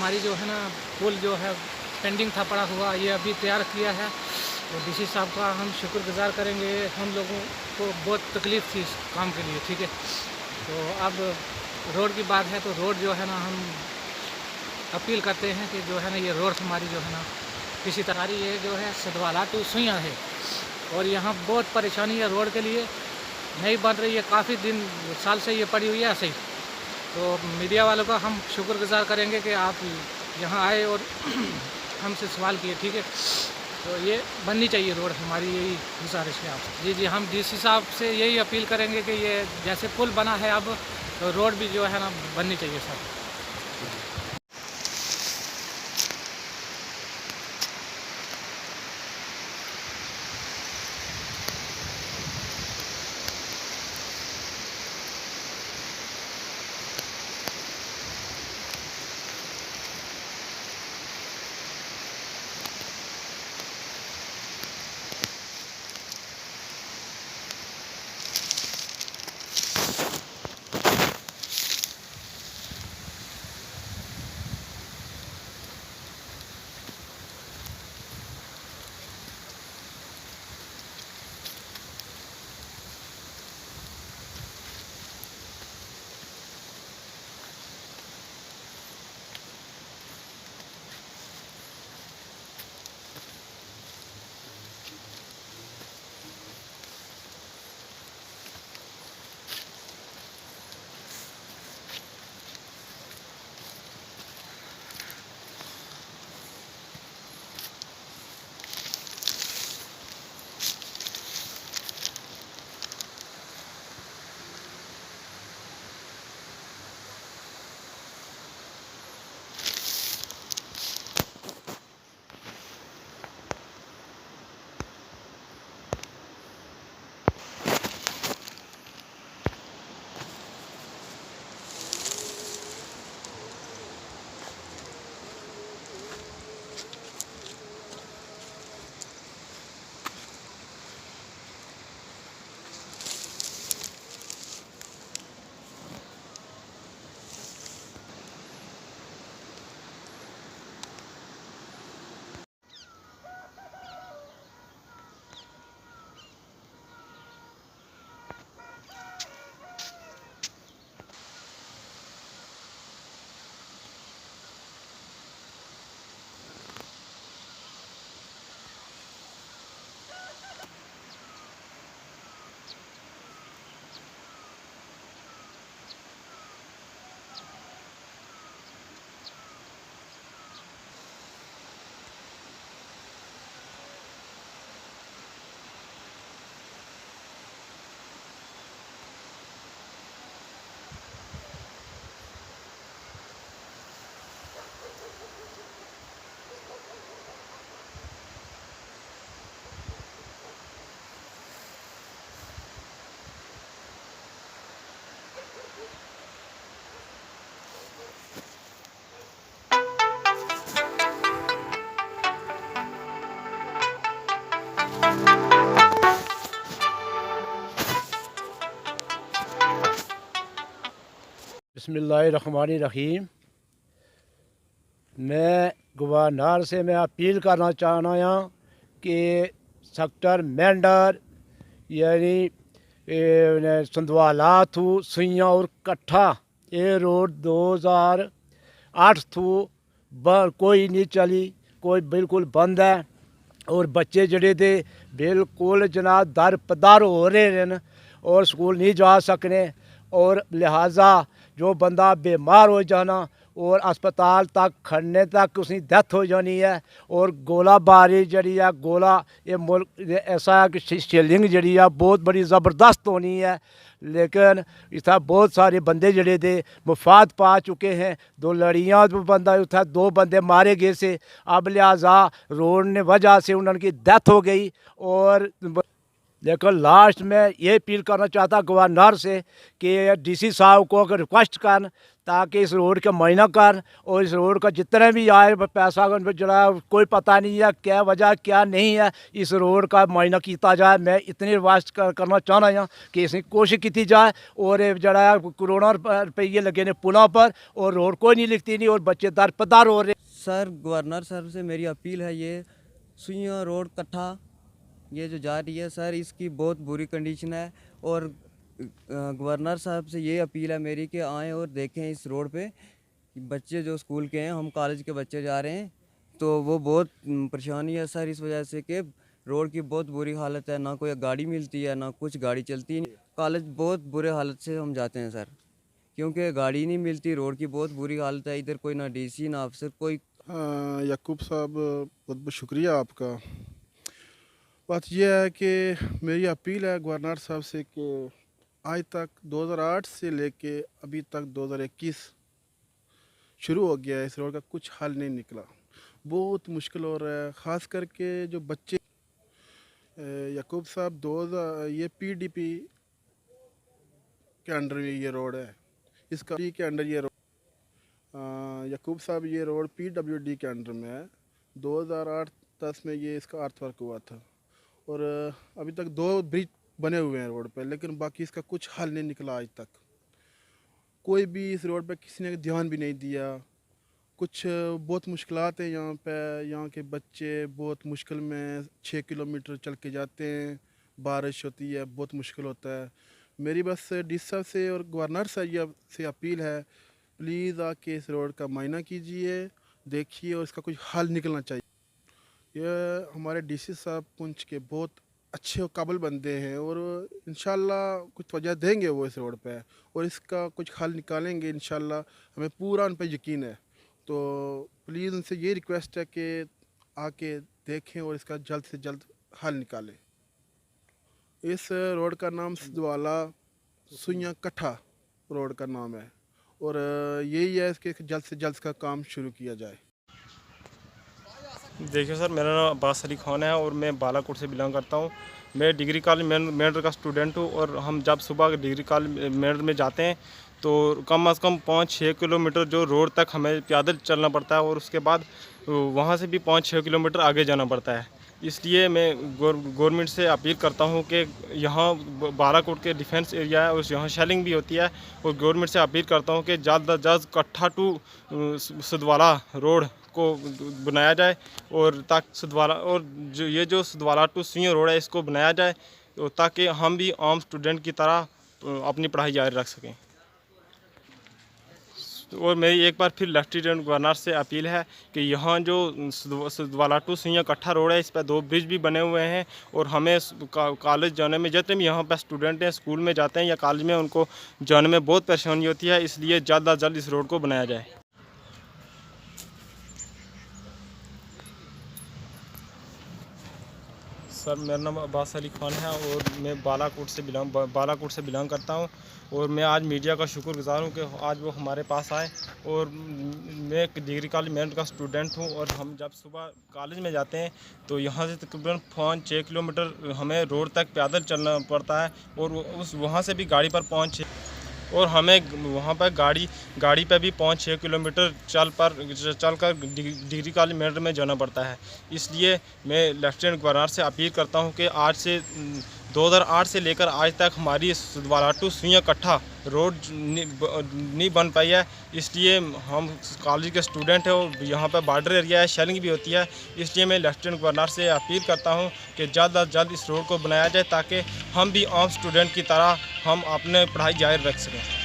हमारी जो है ना पुल जो है पेंडिंग था पड़ा हुआ, ये अभी तैयार किया है। तो डीसी साहब का हम शुक्रगुजार करेंगे। हम लोगों को बहुत तकलीफ़ थी इस काम के लिए, ठीक है। तो अब रोड की बात है तो रोड जो है ना हम अपील करते हैं कि जो है ना ये रोड हमारी जो है ना किसी तरह ये जो है सदवाला टू सुइयाँ है, और यहाँ बहुत परेशानी है रोड के लिए, नहीं बन रही है। काफ़ी दिन साल से ये पड़ी हुई है ऐसे ही। तो मीडिया वालों का हम शुक्रगुजार करेंगे कि आप यहाँ आए और हमसे सवाल किए, ठीक है। तो ये बननी चाहिए रोड, हमारी यही गुजारिश है आपसे। जी जी, हम डीसी साहब से यही अपील करेंगे कि ये जैसे पुल बना है अब, तो रोड भी जो है ना बननी चाहिए सर। बिस्मिल्लाहिर्रहमानिर्रहीम। मैं गवर्नर से मैं अपील करना चाहना यहाँ कि सेक्टर मेंढर यानी संधवाला थू सुइयाँ और कट्ठा ये रोड 2008 थू कोई नहीं चली, कोई बिल्कुल बंद है। और बच्चे जड़े थे बिल्कुल जनाब दर पदर हो रहे हैं और स्कूल नहीं जा सकने, और लिहाजा जो बंदा बीमार हो जाना और अस्पताल तक खड़ने तक उसकी डेथ हो जानी है। और गोलाबारी जड़ी है, गोला ये मुल्क ऐसा है कि शेलिंग जड़ी है बहुत बड़ी ज़बरदस्त होनी है, लेकिन इतना बहुत सारे बंदे जड़े थे मुफात पा चुके हैं। 2 लड़ियाँ बंदा उतना 2 बंदे मारे गए से, अब लिहाजा रोड ने वजह से उन्होंने की डेथ हो गई। और लेकिन लास्ट में ये अपील करना चाहता गवर्नर से कि डीसी साहब को अगर रिक्वेस्ट कर ताकि इस रोड का मुआयना कर और इस रोड का जितने भी आए पैसा जरा कोई पता नहीं है क्या वजह क्या नहीं है, इस रोड का मुआयना किया जाए। मैं इतनी रिक्वेस्ट करना चाहना हूँ कि इसकी कोशिश की जाए और जरा करोड़ों रुपये लगे ने पुलों पर और रोड कोई नहीं लिखती नहीं और बच्चे दर पदार हो रहे। सर गवर्नर सर से मेरी अपील है, ये सुइयां रोड कट्ठा ये जो जा रही है सर, इसकी बहुत बुरी कंडीशन है और गवर्नर साहब से ये अपील है मेरी कि आएँ और देखें इस रोड पे बच्चे जो स्कूल के हैं, हम कॉलेज के बच्चे जा रहे हैं तो वो बहुत परेशानी है सर, इस वजह से कि रोड की बहुत बुरी हालत है, ना कोई गाड़ी मिलती है ना कुछ गाड़ी चलती है। कॉलेज बहुत बुरे हालत से हम जाते हैं सर, क्योंकि गाड़ी नहीं मिलती, रोड की बहुत बुरी हालत है, इधर कोई ना डीसी ना अफसर कोई। याकूब साहब बहुत बहुत शुक्रिया आपका। बात यह है कि मेरी अपील है गवर्नर साहब से कि आज तक 2008 से लेके अभी तक 2021 शुरू हो गया है, इस रोड का कुछ हल नहीं निकला, बहुत मुश्किल हो रहा है। ख़ास करके जो बच्चे याकूब साहब ये पीडीपी के अंडर में ये रोड है, इसका के अंडर ये रोड याकूब साहब ये रोड पीडब्ल्यूडी के अंडर में है। 2008-10 में ये इसका अर्थवर्क हुआ था और अभी तक 2 ब्रिज बने हुए हैं रोड पे, लेकिन बाकी इसका कुछ हल नहीं निकला। आज तक कोई भी इस रोड पे किसी ने ध्यान भी नहीं दिया। कुछ बहुत मुश्किलात हैं यहाँ पे, यहाँ के बच्चे बहुत मुश्किल में 6 किलोमीटर चल के जाते हैं, बारिश होती है बहुत मुश्किल होता है। मेरी बस डीसी साहब से और गवर्नर साहब से अपील है, प्लीज़ आके इस रोड का मुआयना कीजिए, देखिए और इसका कुछ हल निकलना चाहिए। ये हमारे डीसी साहब पुंछ के बहुत अच्छे और काबिल बंदे हैं और इंशाल्लाह कुछ वजह देंगे वो इस रोड पे और इसका कुछ हल निकालेंगे इंशाल्लाह, हमें पूरा उन पर यकीन है। तो प्लीज़ उनसे ये रिक्वेस्ट है कि आके देखें और इसका जल्द से जल्द हल निकालें। इस रोड का नाम सदवाला सुइयां कट्ठा रोड का नाम है और यही है इसके जल्द से जल्द का काम शुरू किया जाए। देखिए सर, मेरा नाम अब्बास अली खान है और मैं बालाकोट से बिलोंग करता हूँ। मैं डिग्री कॉलेज मेंढर का स्टूडेंट हूँ और हम जब सुबह डिग्री कॉलेज मेंढर में जाते हैं तो कम से कम 5-6 किलोमीटर जो रोड तक हमें पैदल चलना पड़ता है और उसके बाद वहाँ से भी 5-6 किलोमीटर आगे जाना पड़ता है। इसलिए मैं गवर्नमेंट से अपील करता हूँ कि यहाँ बालाकोट के डिफेंस एरिया है और यहाँ शेलिंग भी होती है और गवर्नमेंट से अपील करता हूँ कि जल्द अज जल्द कट्ठा टू सदवाला रोड को बनाया जाए और ताकि सदवाला और जो सदवाला टू सुइयां रोड है इसको बनाया जाए ताकि हम भी आम स्टूडेंट की तरह अपनी पढ़ाई जारी रख सकें। और मेरी एक बार फिर लेफ्टिनेंट गवर्नर से अपील है कि यहाँ जो सदवाला टू सुइयां कट्ठा रोड है इस पर 2 ब्रिज भी बने हुए हैं और हमें कॉलेज जाने में, जितने भी यहाँ पर स्टूडेंट हैं स्कूल में जाते हैं या कॉलेज में, उनको जाने में बहुत परेशानी होती है, इसलिए जल्द अज जल्द इस रोड को बनाया जाए। सर मेरा नाम अब्बास अली खान है और मैं बालाकोट से बिलोंग करता हूं और मैं आज मीडिया का शुक्रगुजार हूं कि आज वो हमारे पास आए और मैं डिग्री कॉलेज मेंढर का स्टूडेंट हूं और हम जब सुबह कॉलेज में जाते हैं तो यहाँ से तकरीबन 5-6 किलोमीटर हमें रोड तक पैदल चलना पड़ता है और वहाँ से भी गाड़ी पर 5-6 और हमें वहाँ पर गाड़ी पे भी 5-6 किलोमीटर चल कर डिग्री कॉलेज मेंढर में जाना पड़ता है। इसलिए मैं लेफ्टिनेंट गवर्नर से अपील करता हूँ कि आज से 2008 से लेकर आज तक हमारी सदवाला टू सुइयां कट्ठा रोड नहीं बन पाई है, इसलिए हम कॉलेज के स्टूडेंट हैं और यहाँ पर बॉर्डर एरिया है, शेलिंग भी होती है, इसलिए मैं लेफ्टिनेंट गवर्नर से अपील करता हूँ कि जल्द अज जल्द इस रोड को बनाया जाए ताकि हम भी आम स्टूडेंट की तरह हम अपने पढ़ाई जारी रख सकें।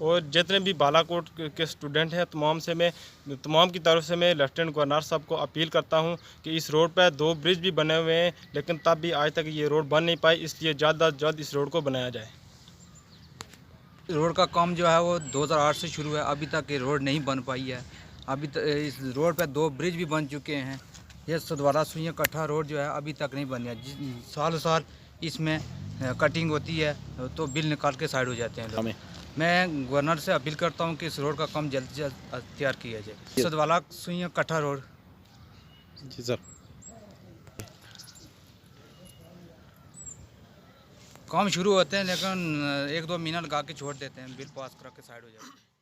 और जितने भी बालाकोट के स्टूडेंट हैं तमाम की तरफ से मैं लेफ्टिनेंट गवर्नर साहब को अपील करता हूं कि इस रोड पर 2 ब्रिज भी बने हुए हैं लेकिन तब भी आज तक ये रोड बन नहीं पाई, इसलिए जल्द अज जल्द इस रोड को बनाया जाए। रोड का काम जो है वो 2008 से शुरू है, अभी तक ये रोड नहीं बन पाई है। अभी इस रोड पर 2 ब्रिज भी बन चुके हैं। ये सदवाला सुइयां कट्ठा रोड जो है अभी तक नहीं बनी है। साल इसमें कटिंग होती है तो बिल निकाल के साइड हो जाते हैं लोग। मैं गवर्नर से अपील करता हूं कि इस रोड का काम जल्द से जल्द तैयार किया जाए। सदवाला सुइयां कट्ठा रोड। जी सर। काम शुरू होते हैं लेकिन 1-2 महीना लगा के छोड़ देते हैं, बिल पास करा के साइड हो जाते हैं।